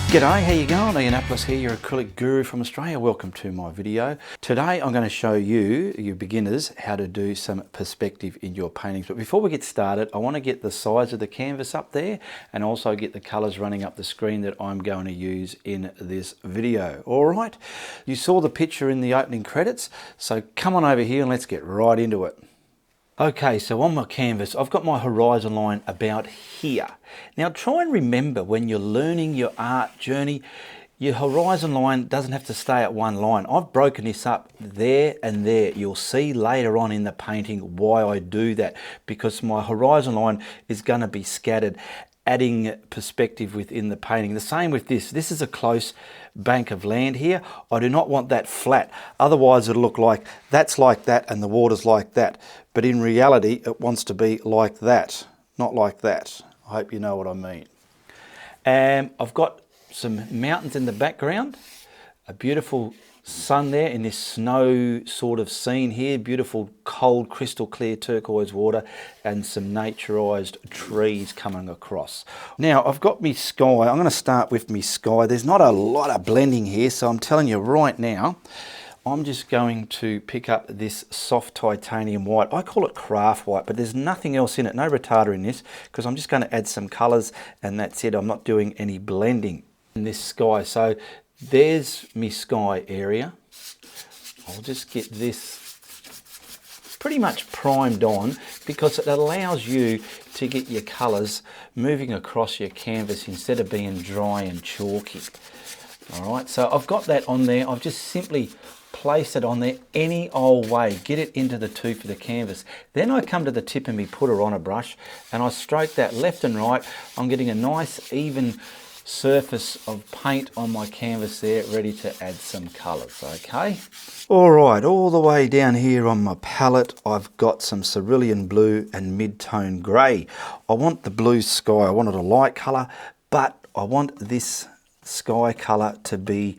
G'day, how you going? Ianapolis here, your acrylic guru from Australia. Welcome to my video. Today I'm going to show you beginners, how to do some perspective in your paintings. But before we get started, I want to get the size of the canvas up there and also get the colours running up the screen that I'm going to use in this video. Alright, you saw the picture in the opening credits, so come on over here and let's get right into it. Okay, so on my canvas, I've got my horizon line about here. Now try and remember when you're learning your art journey, your horizon line doesn't have to stay at one line. I've broken this up there and there. You'll see later on in the painting why I do that, because my horizon line is going to be scattered, adding perspective within the painting. The same with this. This is a close bank of land here. I do not want that flat. Otherwise it'll look like that's like that and the water's like that. But in reality, it wants to be like that, not like that. I hope you know what I mean. And I've got some mountains in the background, a beautiful sun there in this snow sort of scene here, beautiful cold crystal clear turquoise water and some naturized trees coming across. Now I've got me sky. I'm going to start with me sky. There's not a lot of blending here, so I'm telling you right now, I'm just going to pick up this soft titanium white. I call it craft white, but there's nothing else in it, no retarder in this, because I'm just going to add some colors and that's it. I'm not doing any blending in this sky. So there's me sky area. I'll just get this pretty much primed on because it allows you to get your colors moving across your canvas instead of being dry and chalky. All right, so I've got that on there. I've just simply place it on there any old way, get it into the tooth of the canvas. Then I come to the tip of me putter on a brush and I stroke that left and right. I'm getting a nice even surface of paint on my canvas there, ready to add some colours, okay? Alright, all the way down here on my palette, I've got some cerulean blue and mid-tone grey. I want the blue sky, I want it a light colour, but I want this sky colour to be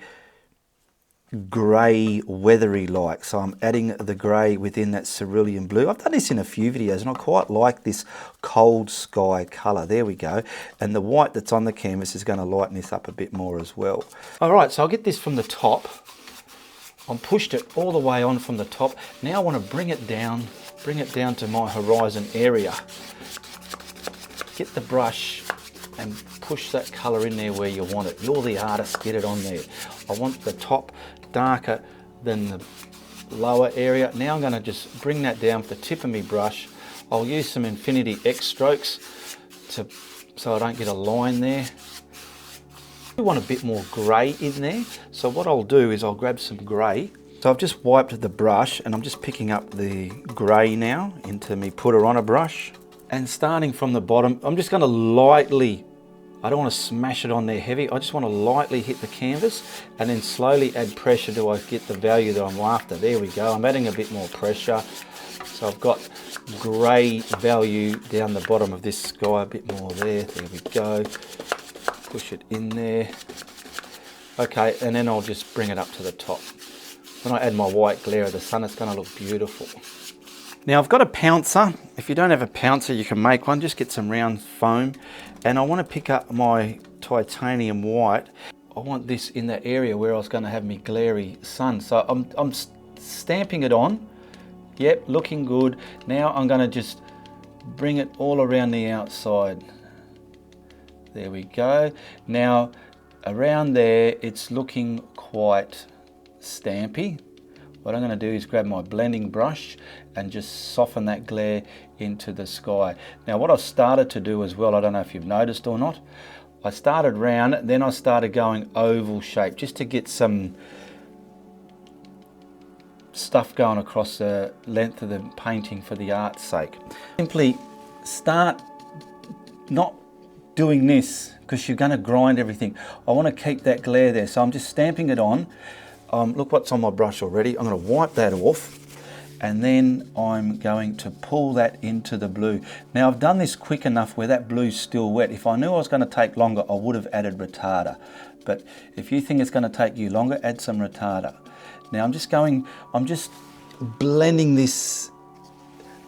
grey, weathery like, so I'm adding the grey within that cerulean blue. I've done this in a few videos and I quite like this cold sky colour. There we go. And the white that's on the canvas is going to lighten this up a bit more as well. Alright, so I'll get this from the top. I've pushed it all the way on from the top. Now I want to bring it down to my horizon area. Get the brush and push that colour in there where you want it. You're the artist, get it on there. I want the top darker than the lower area. Now I'm going to just bring that down with the tip of my brush. I'll use some Infinity X strokes so I don't get a line there. I want a bit more grey in there, so what I'll do is I'll grab some grey. So I've just wiped the brush and I'm just picking up the grey now into me putter on a brush, and starting from the bottom I'm just going to lightly, I don't want to smash it on there heavy, I just want to lightly hit the canvas and then slowly add pressure till I get the value that I'm after. There we go, I'm adding a bit more pressure. So I've got grey value down the bottom of this sky, a bit more there, there we go. Push it in there. Okay, and then I'll just bring it up to the top. When I add my white glare of the sun, it's going to look beautiful. Now I've got a pouncer. If you don't have a pouncer, you can make one. Just get some round foam. And I want to pick up my titanium white. I want this in the area where I was going to have me glary sun. So I'm stamping it on. Yep, looking good. Now I'm going to just bring it all around the outside. There we go. Now around there, it's looking quite stampy. What I'm going to do is grab my blending brush and just soften that glare into the sky. Now what I've started to do as well, I don't know if you've noticed or not, I started round, then I started going oval shape just to get some stuff going across the length of the painting for the art's sake. Simply start not doing this because you're going to grind everything. I want to keep that glare there, so I'm just stamping it on. Look what's on my brush already. I'm going to wipe that off and then I'm going to pull that into the blue. Now I've done this quick enough where that blue's still wet. If I knew I was going to take longer, I would have added retarder. But if you think it's going to take you longer, add some retarder. Now I'm just blending this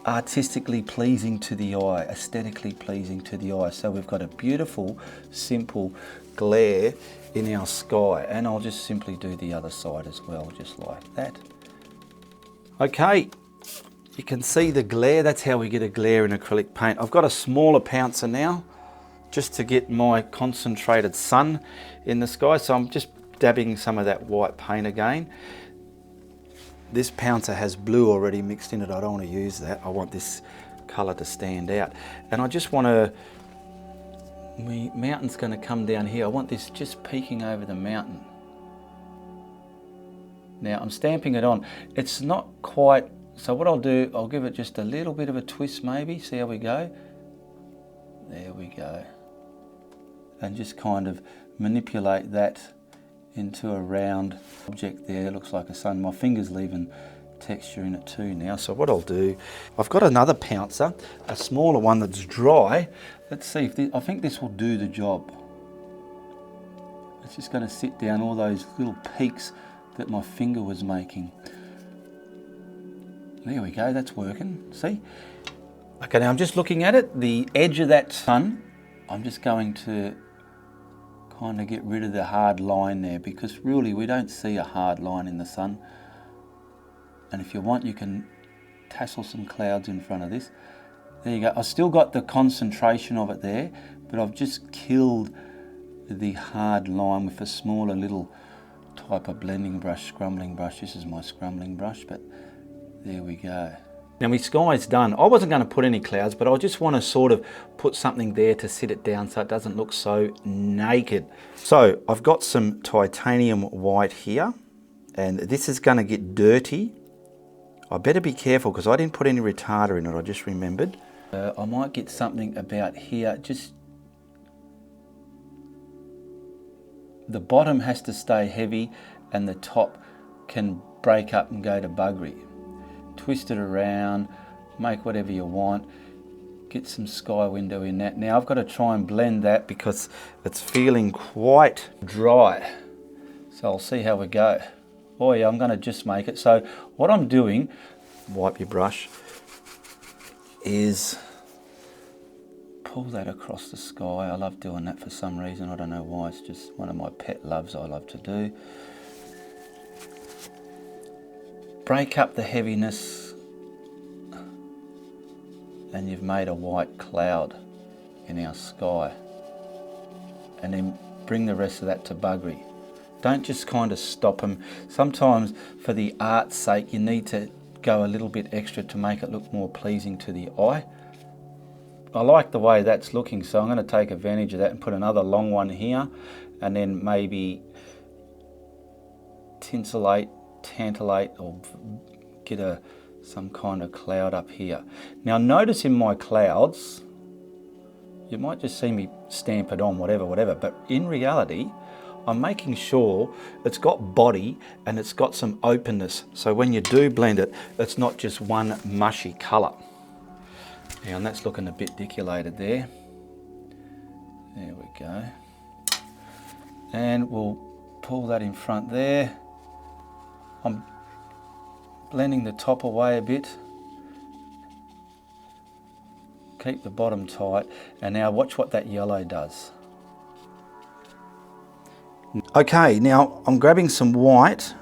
artistically pleasing to the eye, aesthetically pleasing to the eye. So we've got a beautiful, simple glare in our sky. And I'll just simply do the other side as well, just like that. Okay, you can see the glare. That's how we get a glare in acrylic paint. I've got a smaller pouncer now, just to get my concentrated sun in the sky. So I'm just dabbing some of that white paint again. This pouncer has blue already mixed in it. I don't want to use that. I want this colour to stand out. And I just want to, the mountain's going to come down here. I want this just peeking over the mountain. Now I'm stamping it on. It's not quite, so what I'll do, I'll give it just a little bit of a twist maybe. See how we go? There we go. And just kind of manipulate that into a round object there. It looks like a sun. My finger's leaving texture in it too now. So what I'll do, I've got another pouncer, a smaller one that's dry. Let's see if this, I think this will do the job. It's just going to sit down all those little peaks that my finger was making. There we go, that's working, see? Okay, now I'm just looking at it, the edge of that sun, I'm just going to kind of get rid of the hard line there, because really we don't see a hard line in the sun. And if you want, you can tassel some clouds in front of this. There you go. I've still got the concentration of it there, but I've just killed the hard line with a smaller little type of blending brush, scrumbling brush. This is my scrumbling brush, but there we go. Now my sky's done. I wasn't going to put any clouds, but I just want to sort of put something there to sit it down so it doesn't look so naked. So I've got some titanium white here, and this is going to get dirty. I better be careful because I didn't put any retarder in it, I just remembered. I might get something about here, just the bottom has to stay heavy and the top can break up and go to buggery. Twist it around, make whatever you want, get some sky window in that. Now I've got to try and blend that because it's feeling quite dry. So I'll see how we go. Oh yeah, I'm going to just make it. So what I'm doing, wipe your brush, is pull that across the sky. I love doing that for some reason. I don't know why. It's just one of my pet loves I love to do. Break up the heaviness, and you've made a white cloud in our sky. And then bring the rest of that to buggery. Don't just kind of stop them. Sometimes for the art's sake you need to go a little bit extra to make it look more pleasing to the eye. I like the way that's looking, so I'm going to take advantage of that and put another long one here, and then maybe tantalate or get some kind of cloud up here. Now notice in my clouds, you might just see me stamp it on, whatever, but in reality I'm making sure it's got body and it's got some openness, so when you do blend it, it's not just one mushy colour. Now, and that's looking a bit diculated there. There we go. And we'll pull that in front there. I'm blending the top away a bit. Keep the bottom tight. And now watch what that yellow does. Okay, now I'm grabbing some white,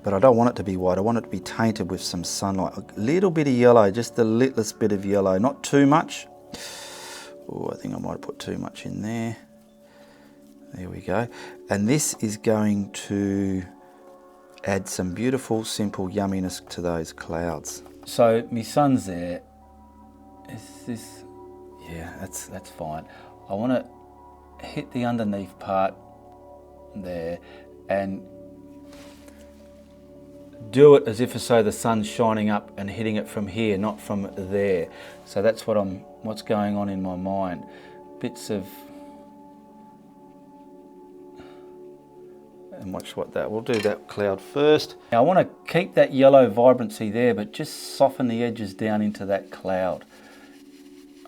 but I don't want it to be white. I want it to be tainted with some sunlight. A little bit of yellow, just the littlest bit of yellow, not too much. Oh, I think I might have put too much in there. There we go. And this is going to add some beautiful, simple yumminess to those clouds. So my sun's there. Is this? Yeah, that's fine. I want to hit the underneath part there and do it as if the sun's shining up and hitting it from here, not from there. So that's what's going on in my mind. Bits of, and watch what that, we'll do that cloud first. Now I want to keep that yellow vibrancy there, but just soften the edges down into that cloud.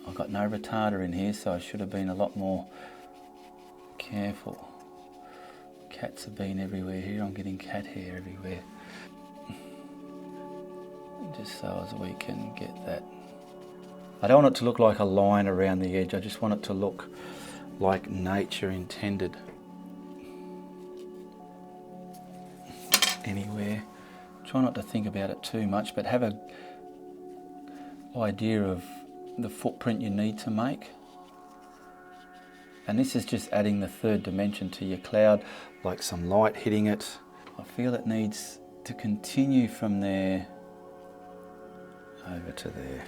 I've got no retarder in here, so I should have been a lot more careful. Cats have been everywhere here. I'm getting cat hair everywhere. Just so as we can get that. I don't want it to look like a line around the edge. I just want it to look like nature intended. Try not to think about it too much, but have a idea of the footprint you need to make. And this is just adding the third dimension to your cloud, like some light hitting it. I feel it needs to continue from there over to there.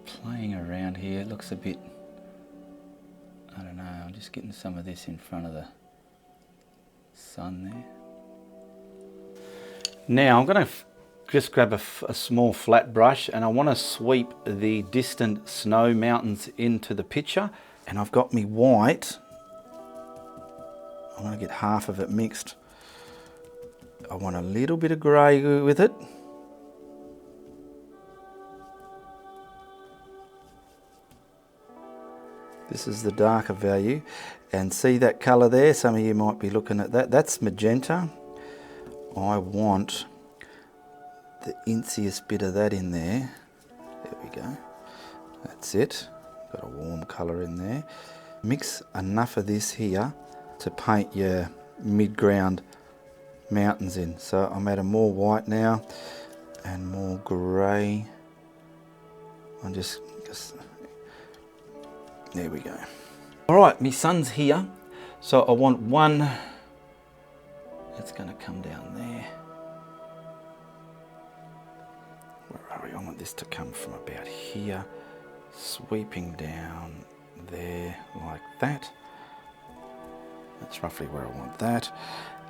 Playing around here, it looks a bit, I don't know, I'm just getting some of this in front of the sun there. Now I'm going to just grab a small flat brush, and I want to sweep the distant snow mountains into the picture. And I've got me white. I want to get half of it mixed. I want a little bit of grey with it. This is the darker value. And see that colour there? Some of you might be looking at that. That's magenta. I want the insiest bit of that in there. There we go. That's it. Got a warm colour in there. Mix enough of this here to paint your mid-ground mountains in. So I'm adding more white now and more grey. I'm just there we go. All right, my sun's here. So I want one that's going to come down there. I want this to come from about here, sweeping down there like that. That's roughly where I want that.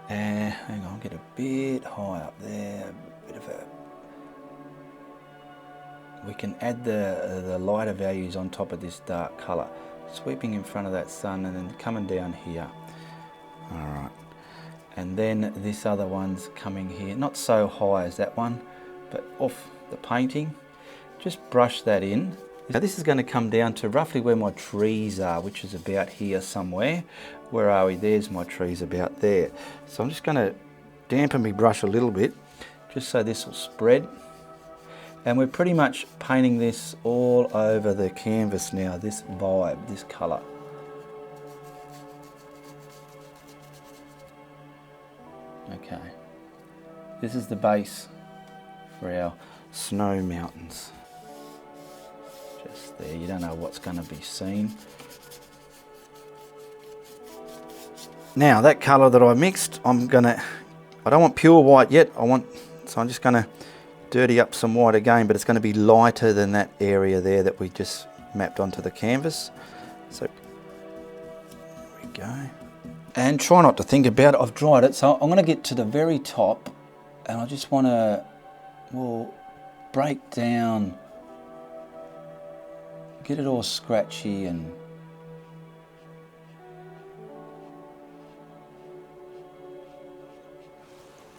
And hang on, get a bit high up there, a bit of a... We can add the lighter values on top of this dark colour, sweeping in front of that sun and then coming down here. All right, and then this other one's coming here, not so high as that one, but off the painting. Just brush that in. Now this is going to come down to roughly where my trees are, which is about here somewhere. Where are we? There's my trees about there. So I'm just going to dampen my brush a little bit, just so this will spread. And we're pretty much painting this all over the canvas now, this vibe, this colour. Okay, this is the base for our snow mountains. Just there, you don't know what's going to be seen. Now that colour that I mixed, I don't want pure white yet, so I'm just going to dirty up some white again, but it's going to be lighter than that area there that we just mapped onto the canvas. So there we go. And try not to think about it, I've dried it, so I'm going to get to the very top and I just want to, well, break down, get it all scratchy and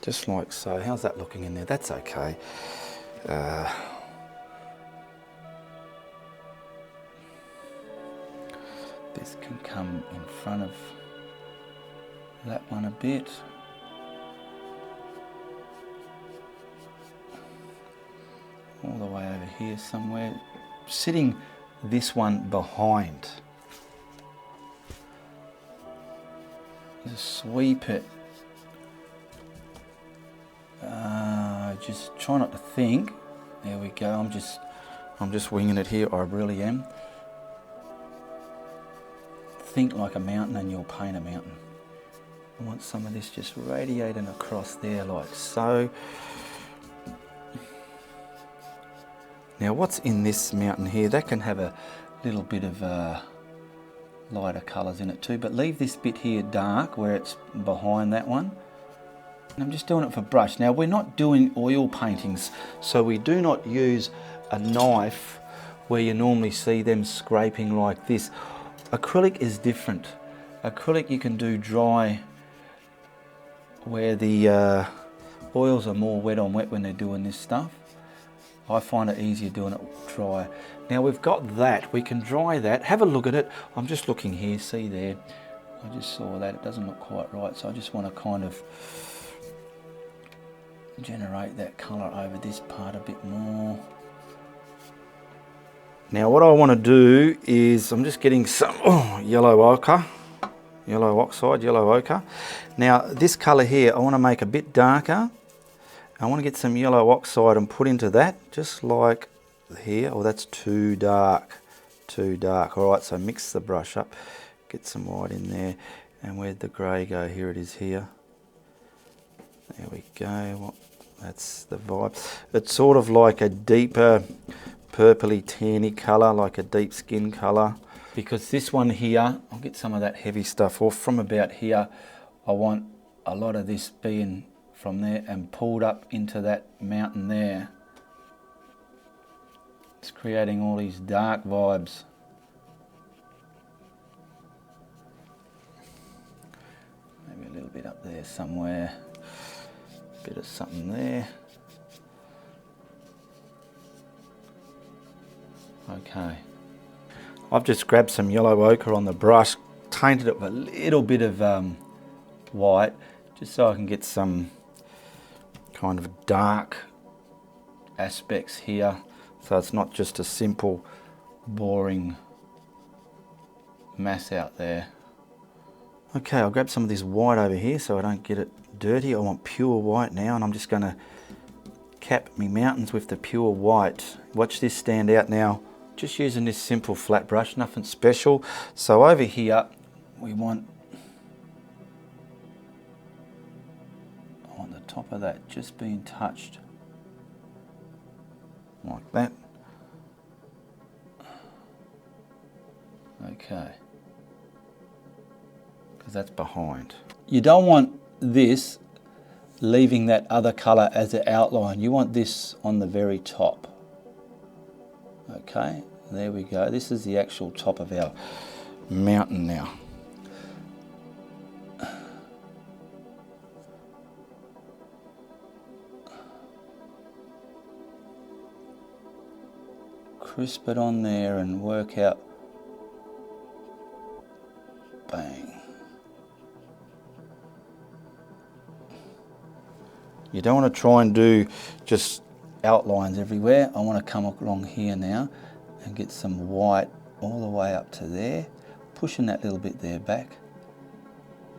just like so. How's that looking in there? That's okay. This can come in front of that one a bit. All the way over here somewhere. Sitting this one behind. Just sweep it. Just try not to think. There we go. I'm just winging it here. I really am. Think like a mountain and you'll paint a mountain. I want some of this just radiating across there like so. Now what's in this mountain here, that can have a little bit of lighter colours in it too, but leave this bit here dark where it's behind that one. And I'm just doing it for brush. Now we're not doing oil paintings, so we do not use a knife where you normally see them scraping like this. Acrylic is different. Acrylic you can do dry where the oils are more wet on wet when they're doing this stuff. I find it easier doing it dry. Now we've got that, we can dry that, have a look at it. I'm just looking here, see there, I just saw that, it doesn't look quite right, so I just want to kind of generate that colour over this part a bit more. Now what I want to do is, I'm just getting some yellow ochre, yellow oxide, yellow ochre. Now this colour here I want to make a bit darker. I want to get some yellow oxide and put into that, just like here. Oh, that's too dark, too dark. All right, so mix the brush up, get some white in there. And where'd the grey go? Here it is here. There we go. Well, that's the vibe. It's sort of like a deeper purpley tanny colour, like a deep skin colour. Because this one here, I'll get some of that heavy stuff off. From about here, I want a lot of this being from there and pulled up into that mountain there. It's creating all these dark vibes. Maybe a little bit up there somewhere. Bit of something there. Okay. I've just grabbed some yellow ochre on the brush, tainted it with a little bit of white, just so I can get some kind of dark aspects here. So it's not just a simple, boring mass out there. Okay, I'll grab some of this white over here so I don't get it dirty. I want pure white now, and I'm just going to cap me mountains with the pure white. Watch this stand out now. Just using this simple flat brush, nothing special. So over here, I want the top of that just being touched. Like that. Okay. Because that's behind. You don't want this leaving that other colour as an outline. You want this on the very top. Okay, there we go. This is the actual top of our mountain now. Crisp it on there and work out. Bang. You don't want to try and do just outlines everywhere. I want to come along here now and get some white all the way up to there, pushing that little bit there back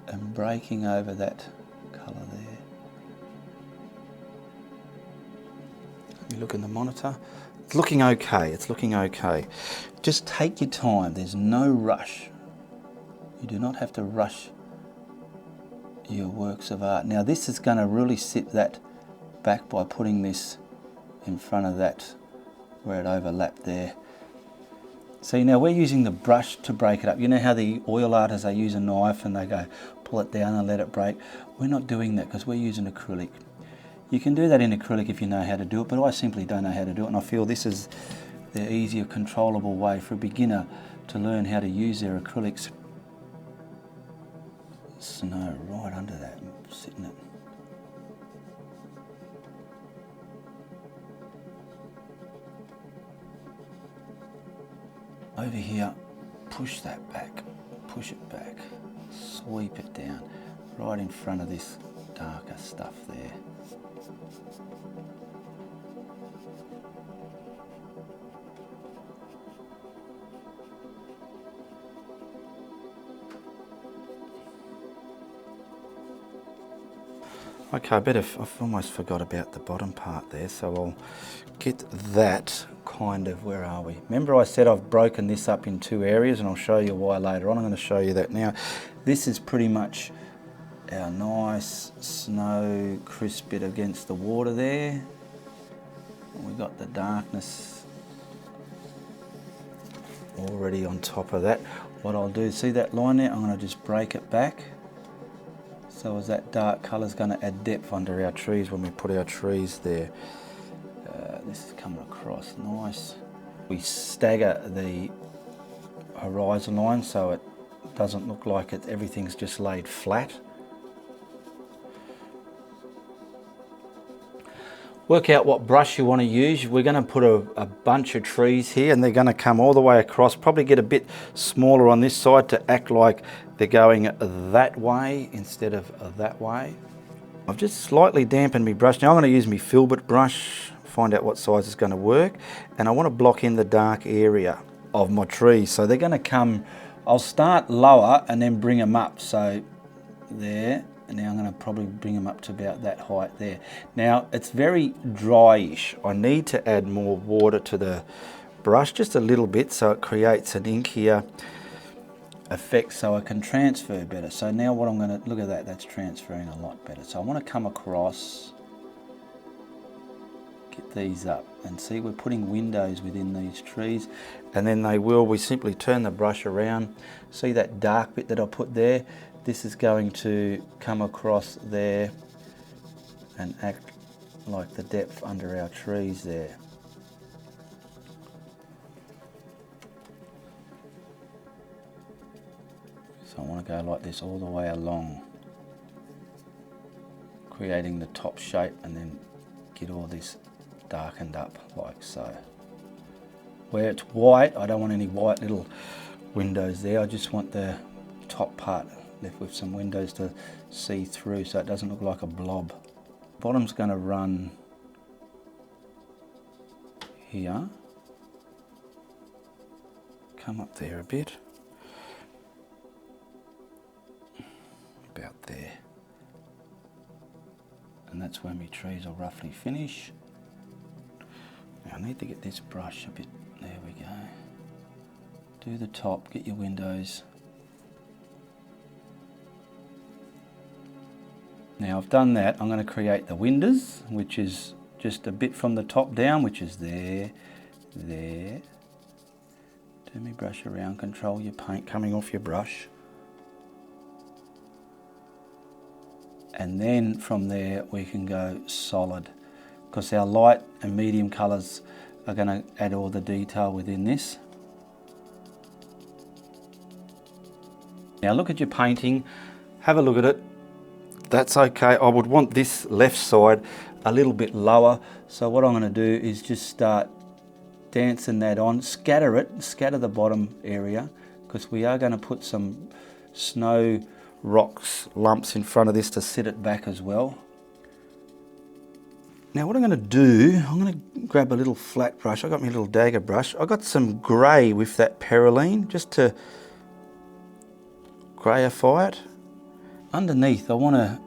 and breaking over that colour there. Let me look in the monitor. It's looking okay, it's looking okay. Just take your time, there's no rush. You do not have to rush your works of art. Now this is going to really sit that back by putting this in front of that where it overlapped there. See, now we're using the brush to break it up. You know how the oil artists, they use a knife and they go pull it down and let it break? We're not doing that because we're using acrylic. You can do that in acrylic if you know how to do it, but I simply don't know how to do it, and I feel this is the easier, controllable way for a beginner to learn how to use their acrylics. Snow right under that, sitting it. Over here, push that back, push it back, sweep it down, right in front of this darker stuff there. Okay, I've almost forgot about the bottom part there, so I'll get that kind of, where are we? Remember I said I've broken this up in two areas, and I'll show you why later on. I'm going to show you that now. This is pretty much our nice snow crisp bit against the water there. And we've got the darkness already on top of that. What I'll do, see that line there? I'm going to just break it back. So as that dark colour is going to add depth under our trees when we put our trees there. This is coming across nice. We stagger the horizon line so it doesn't look like everything's just laid flat. Work out what brush you want to use. We're going to put a bunch of trees here, and they're going to come all the way across. Probably get a bit smaller on this side to act like they're going that way instead of that way. I've just slightly dampened my brush. Now I'm going to use my filbert brush find out what size is going to work, and I want to block in the dark area of my trees. So they're going to come, I'll start lower and then bring them up. So there, and now I'm going to probably bring them up to about that height there. Now it's very dryish. I need to add more water to the brush, just a little bit, so it creates an inkier effect so I can transfer better. So now what I'm going to, look at that, that's transferring a lot better. So I want to come across, get these up, and see we're putting windows within these trees, and then we simply turn the brush around. See that dark bit that I put there? This is going to come across there and act like the depth under our trees there. So I want to go like this all the way along, creating the top shape, and then get all this darkened up like so. Where it's white, I don't want any white little windows there. I just want the top part left with some windows to see through so it doesn't look like a blob. Bottom's going to run here, come up there a bit, about there, and that's where my trees will roughly finish. Now I need to get this brush a bit, there we go. Do the top, get your windows. Now I've done that, I'm going to create the windows, which is just a bit from the top down, which is there, there. Turn my brush around, control your paint coming off your brush. And then from there we can go solid, because our light and medium colours are going to add all the detail within this. Now look at your painting, have a look at it. That's okay. I would want this left side a little bit lower, so what I'm going to do is just start dancing that on, scatter the bottom area, because we are going to put some snow rocks lumps in front of this to sit it back as well. Now what I'm going to do, I'm going to grab a little flat brush. I got my little dagger brush. I got some grey with that perylene just to greyify it. Underneath I want to,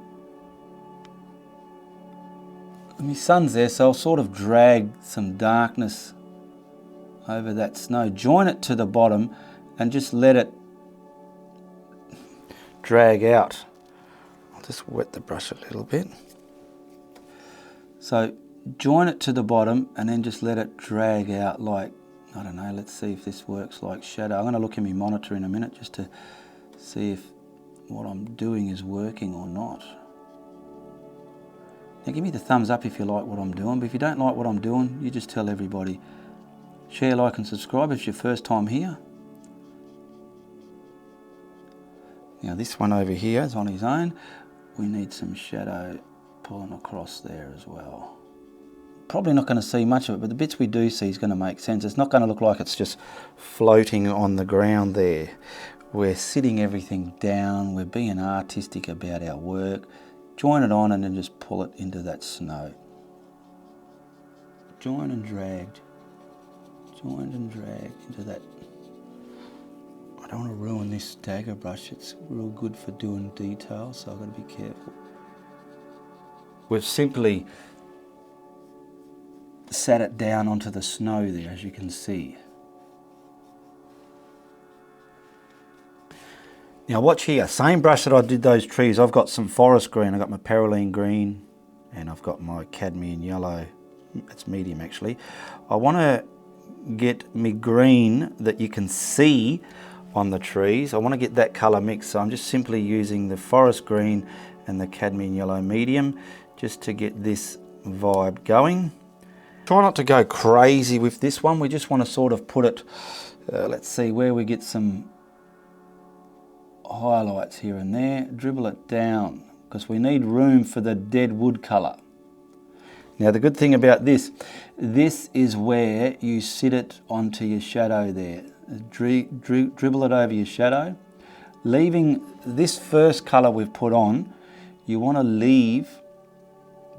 my sun's there, so I'll sort of drag some darkness over that snow. Join it to the bottom and just let it drag out. I'll just wet the brush a little bit. So join it to the bottom and then just let it drag out like, I don't know, let's see if this works like shadow. I'm going to look in my monitor in a minute just to see if what I'm doing is working or not. Now give me the thumbs up if you like what I'm doing, but if you don't like what I'm doing, you just tell everybody. Share, like and subscribe if it's your first time here. Now this one over here is on his own. We need some shadow pulling across there as well. Probably not going to see much of it, but the bits we do see is going to make sense. It's not going to look like it's just floating on the ground there. We're sitting everything down, we're being artistic about our work. Join it on and then just pull it into that snow. Join and dragged. Joined and dragged into that. I don't want to ruin this dagger brush, it's real good for doing detail, so I've got to be careful. We've simply sat it down onto the snow there, as you can see. Now watch here, same brush that I did those trees, I've got some forest green, I've got my perylene green, and I've got my cadmium yellow, it's medium actually. I want to get me green that you can see on the trees, I want to get that colour mix, so I'm just simply using the forest green and the cadmium yellow medium just to get this vibe going. Try not to go crazy with this one, we just want to sort of put it, let's see where we get some highlights here and there, dribble it down because we need room for the dead wood colour. Now the good thing about this is where you sit it onto your shadow there. Dribble it over your shadow, leaving this first colour we've put on, you want to leave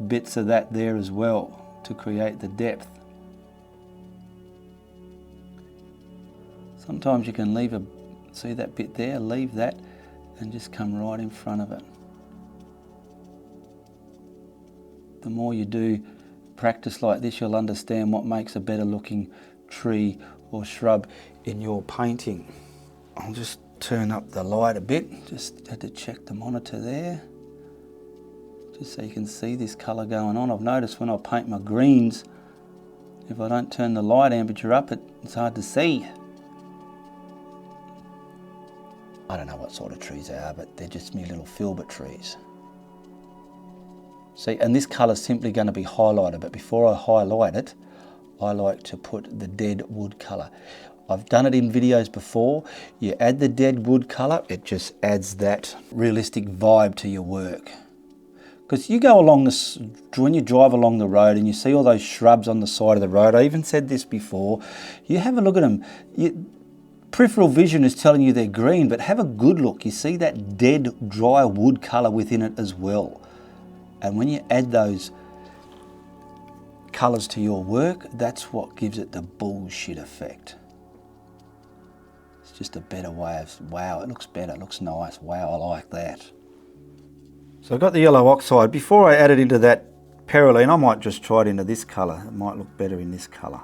bits of that there as well to create the depth. Sometimes you can leave see that bit there, leave that and just come right in front of it. The more you do practice like this, you'll understand what makes a better looking tree or shrub in your painting. I'll just turn up the light a bit, just had to check the monitor there, just so you can see this colour going on. I've noticed when I paint my greens, if I don't turn the light amperature up, it's hard to see. I don't know what sort of trees they are, but they're just me little filbert trees. See, and this colour's simply going to be highlighted, but before I highlight it, I like to put the dead wood colour. I've done it in videos before. You add the dead wood colour, it just adds that realistic vibe to your work. Because you go along this, when you drive along the road and you see all those shrubs on the side of the road, I even said this before, you have a look at them. Peripheral vision is telling you they're green, but have a good look. You see that dead, dry wood colour within it as well. And when you add those colours to your work, that's what gives it the bullshit effect. It's just a better way of, wow, it looks better, it looks nice, wow, I like that. So I've got the yellow oxide. Before I add it into that perylene, I might just try it into this colour. It might look better in this colour.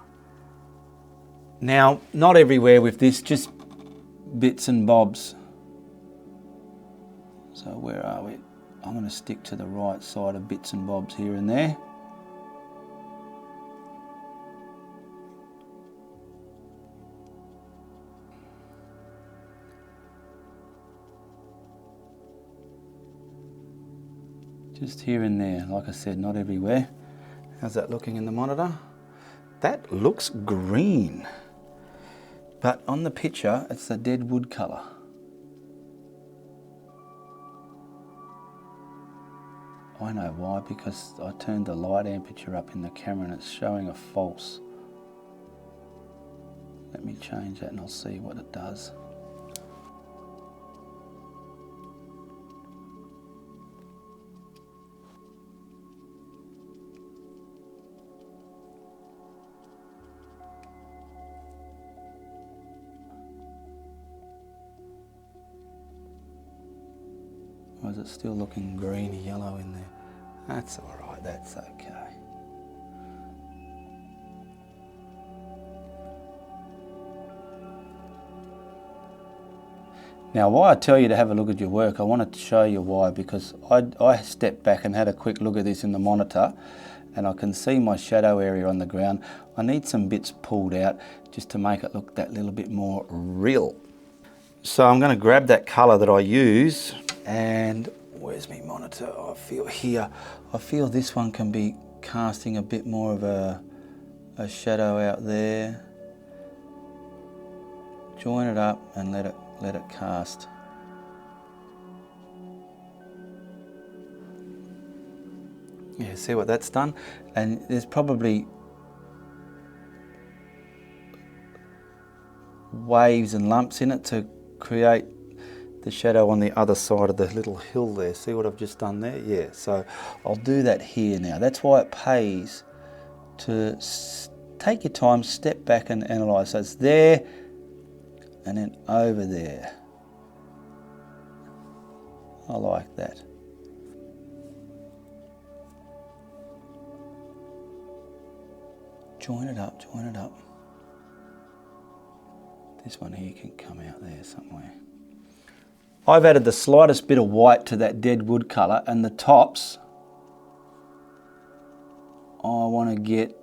Now, not everywhere with this, just bits and bobs. So where are we? I'm going to stick to the right side of bits and bobs here and there. Just here and there, like I said, not everywhere. How's that looking in the monitor? That looks green. But on the picture, it's a dead wood colour. I know why, because I turned the light amperature up in the camera and it's showing a false. Let me change that and I'll see what it does. Or is it still looking greeny yellow in there? That's all right, that's okay. Now, why I tell you to have a look at your work, I wanted to show you why, because I stepped back and had a quick look at this in the monitor and I can see my shadow area on the ground. I need some bits pulled out just to make it look that little bit more real. So I'm going to grab that colour that I use, and where's my monitor? I feel here. I feel this one can be casting a bit more of a shadow out there. Join it up and let it cast. Yeah, see what that's done? And there's probably waves and lumps in it to create the shadow on the other side of the little hill there. See what I've just done there? Yeah, so I'll do that here now. That's why it pays to take your time, step back and analyse. So it's there and then over there. I like that. Join it up, join it up. This one here can come out there somewhere. I've added the slightest bit of white to that dead wood colour, and the tops, I want to get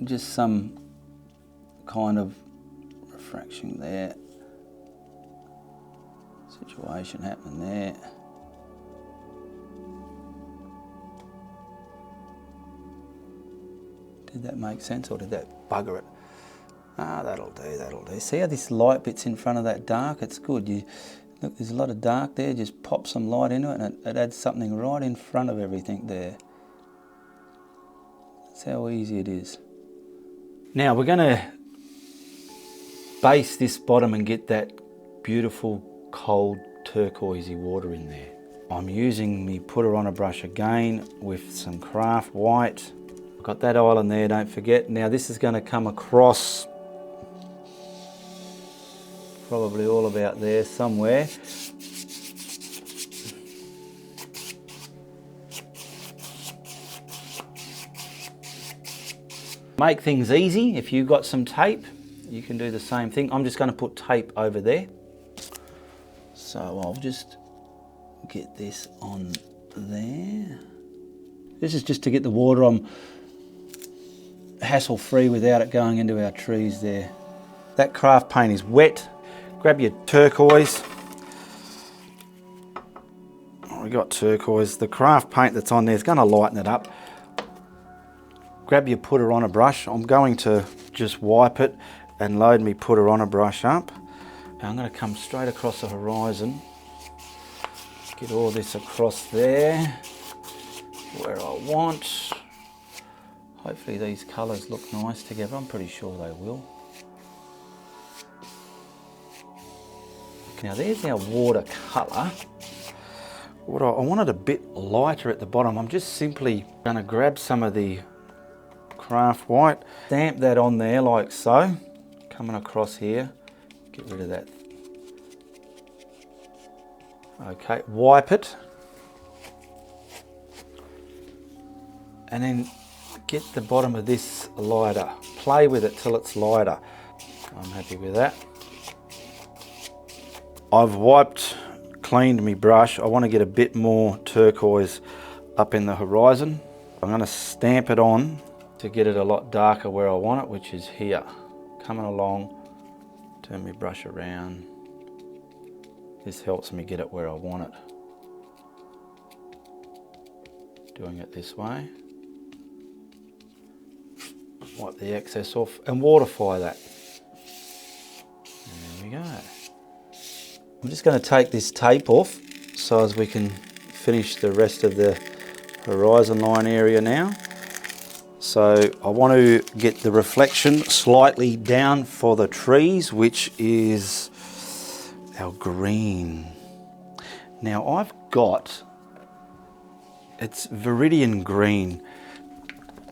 just some kind of refraction there. Situation happening there. Did that make sense, or did that bugger it? Ah, that'll do, that'll do. See how this light bit's in front of that dark? It's good. Look, there's a lot of dark there, just pop some light into it and it adds something right in front of everything there. That's how easy it is. Now we're going to base this bottom and get that beautiful cold turquoisey water in there. I'm using my putter on a brush again with some craft white. Got that island there, don't forget. Now this is going to come across probably all about there somewhere. Make things easy. If you've got some tape, you can do the same thing. I'm just going to put tape over there. So I'll just get this on there. This is just to get the water on hassle-free without it going into our trees there. That craft paint is wet. Grab your turquoise. We got turquoise. The craft paint that's on there is going to lighten it up. Grab your putter on a brush. I'm going to just wipe it and load me putter on a brush up. Now I'm going to come straight across the horizon. Get all this across there where I want. Hopefully these colours look nice together. I'm pretty sure they will. Now there's our watercolour. I want it a bit lighter at the bottom. I'm just simply going to grab some of the craft white, stamp that on there like so. Coming across here, get rid of that. Okay, wipe it. And then get the bottom of this lighter. Play with it till it's lighter. I'm happy with that. I've wiped, cleaned my brush. I want to get a bit more turquoise up in the horizon. I'm going to stamp it on to get it a lot darker where I want it, which is here. Coming along, turn my brush around. This helps me get it where I want it. Doing it this way. Wipe the excess off and waterfly that. There we go. I'm just going to take this tape off so as we can finish the rest of the horizon line area now. So I want to get the reflection slightly down for the trees, which is our green. Now I've got, it's viridian green.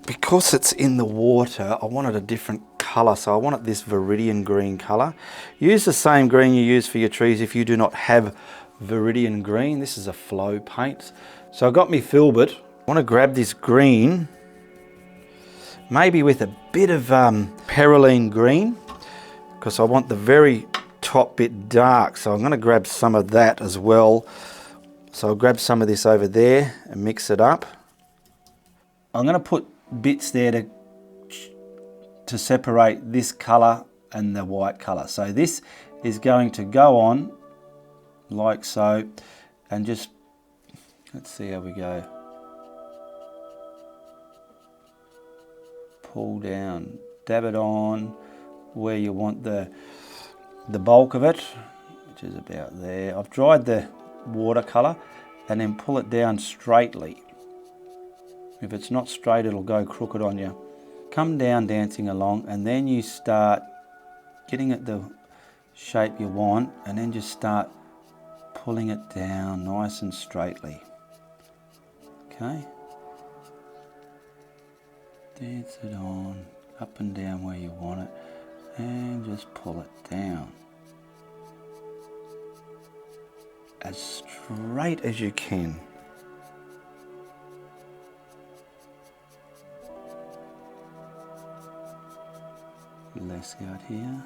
Because it's in the water, I wanted a different colour, so I wanted this viridian green colour. Use the same green you use for your trees if you do not have viridian green. This is a flow paint. So I got me filbert. I want to grab this green, maybe with a bit of perylene green, because I want the very top bit dark. So I'm going to grab some of that as well. So I'll grab some of this over there and mix it up. I'm going to put bits there to separate this colour and the white colour. So this is going to go on like so, and just, let's see how we go. Pull down, dab it on where you want the bulk of it, which is about there. I've dried the watercolour, and then pull it down straightly. If it's not straight, it'll go crooked on you. Come down dancing along, and then you start getting it the shape you want, and then just start pulling it down nice and straightly. Okay? Dance it on, up and down where you want it, and just pull it down. As straight as you can. Less out here.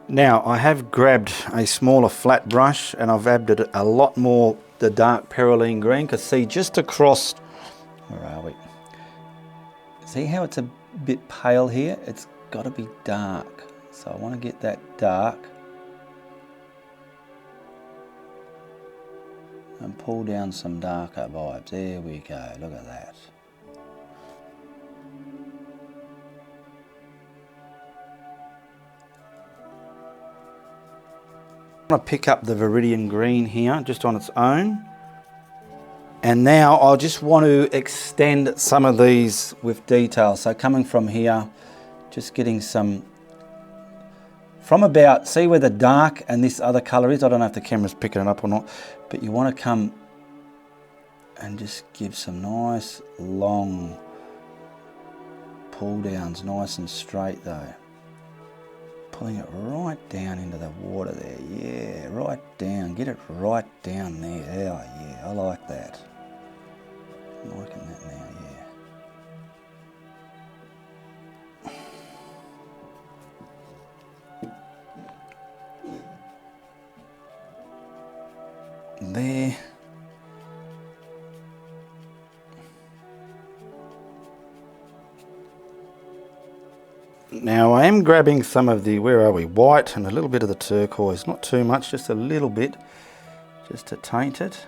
Now I have grabbed a smaller flat brush and I've added a lot more the dark perylene green, because see just across, where are we? See how it's a bit pale here? It's got to be dark. So I want to get that dark and pull down some darker vibes. There we go, look at that. I'm going to pick up the viridian green here just on its own. And now I just want to extend some of these with detail. So coming from here Just getting some, from about, see where the dark and this other colour is? I don't know if the camera's picking it up or not, but you want to come and just give some nice long pull downs, nice and straight though. Pulling it right down into the water there, yeah, right down, get it right down there, yeah, I like that. I'm liking that now, yeah. There. Now I am grabbing some of the, where are we, white and a little bit of the turquoise, not too much, just a little bit, just to taint it.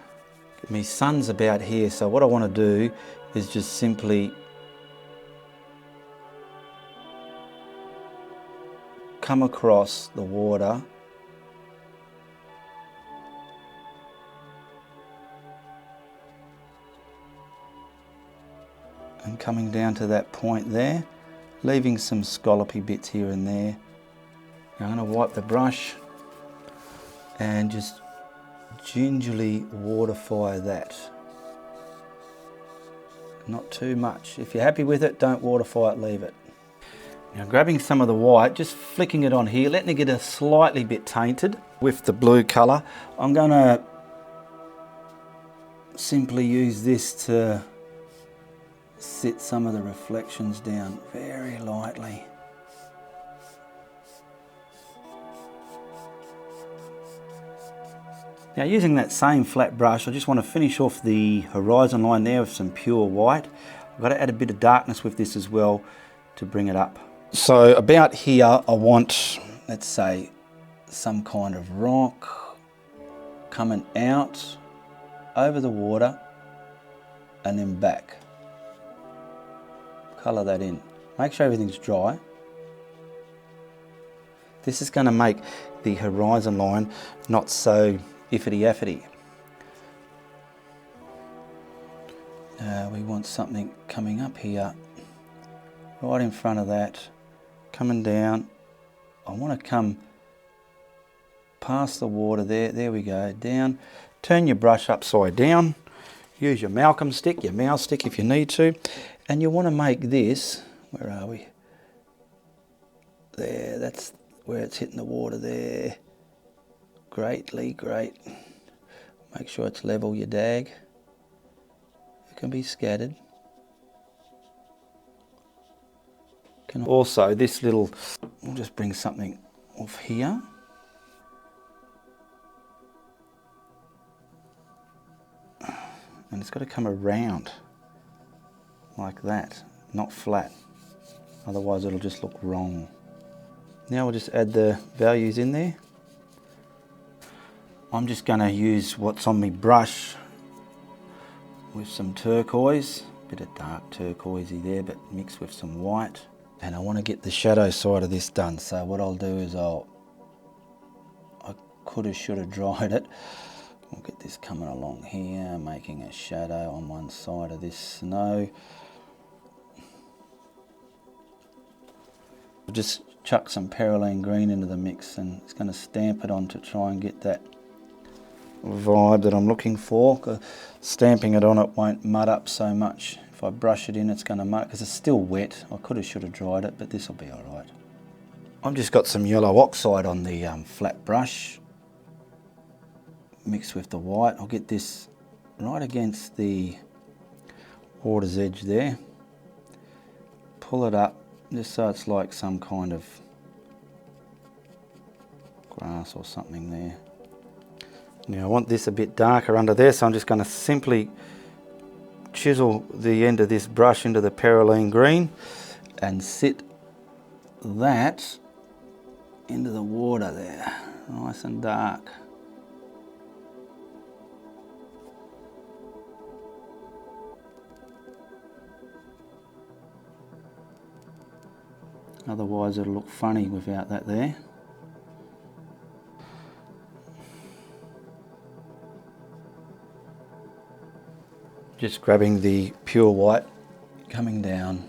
My sun's about here, so what I want to do is just simply come across the water and coming down to that point there, leaving some scallopy bits here and there. Now I'm going to wipe the brush and just gingerly waterfy that. Not too much. If you're happy with it, don't waterfy it, leave it. Now grabbing some of the white, just flicking it on here, letting it get a slightly bit tainted with the blue colour. I'm going to simply use this to sit some of the reflections down very lightly. Now using that same flat brush, I just want to finish off the horizon line there with some pure white. I've got to add a bit of darkness with this as well to bring it up. So about here I want, let's say, some kind of rock coming out over the water and then back. Colour that in. Make sure everything's dry. This is going to make the horizon line not so iffity-affity. We want something coming up here, right in front of that, coming down. I want to come past the water there, there we go, down. Turn your brush upside down, use your Malcolm stick, your mouse stick if you need to, and you want to make this, where are we? There, that's where it's hitting the water there. Great. Make sure it's level, your dag. It can be scattered. Also, this little, we'll just bring something off here. And it's got to come around like that, not flat. Otherwise it'll just look wrong. Now we'll just add the values in there. I'm just going to use what's on my brush with some turquoise, bit of dark turquoisey there, but mixed with some white. And I want to get the shadow side of this done. So what I'll do is I should have dried it. We'll get this coming along here, making a shadow on one side of this snow. We'll just chuck some Perylene green into the mix, and it's going to stamp it on to try and get that vibe that I'm looking for. Stamping it on it won't mud up so much. If I brush it in, it's going to mud, because it's still wet. I should have dried it, but this will be all right. I've just got some yellow oxide on the flat brush, mixed with the white. I'll get this right against the water's edge there. Pull it up, just so it's like some kind of grass or something there. Now I want this a bit darker under there, so I'm just going to simply chisel the end of this brush into the Perylene green and sit that into the water there, nice and dark. Otherwise it'll look funny without that there. Just grabbing the pure white, coming down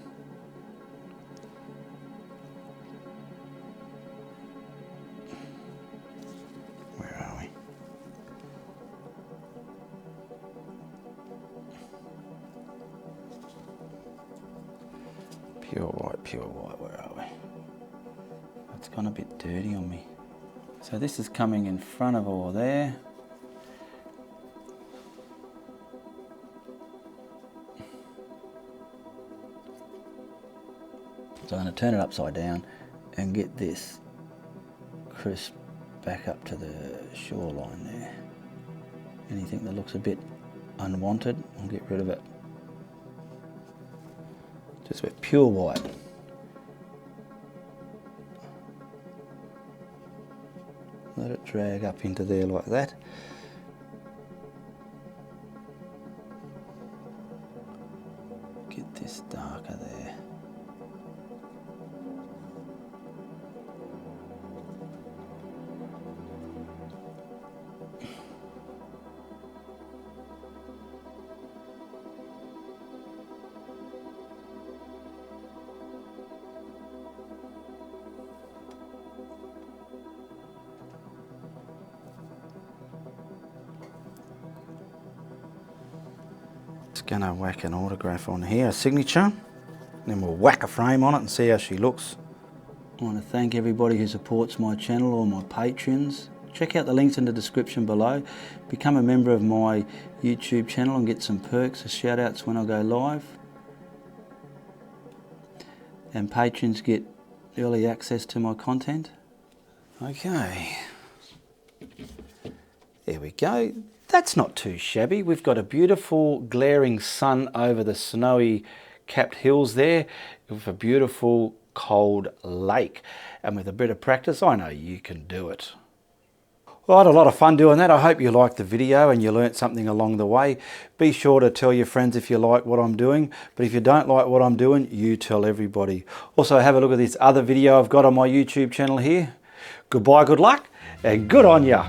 Pure white, where are we? It's gone a bit dirty on me. So this is coming in front of all there. So I'm going to turn it upside down and get this crisp back up to the shoreline there. Anything that looks a bit unwanted, I'll get rid of it. Just with pure white. Let it drag up into there like that. Get this darker there. Going to whack an autograph on here, a signature, then we'll whack a frame on it and see how she looks. I want to thank everybody who supports my channel, all my patrons. Check out the links in the description below. Become a member of my YouTube channel and get some perks or shout outs when I go live. And patrons get early access to my content. Okay, there we go. That's not too shabby. We've got a beautiful glaring sun over the snowy capped hills there with a beautiful cold lake. And with a bit of practice, I know you can do it. Well, I had a lot of fun doing that. I hope you liked the video and you learnt something along the way. Be sure to tell your friends if you like what I'm doing. But if you don't like what I'm doing, you tell everybody. Also, have a look at this other video I've got on my YouTube channel here. Goodbye, good luck, and good on ya.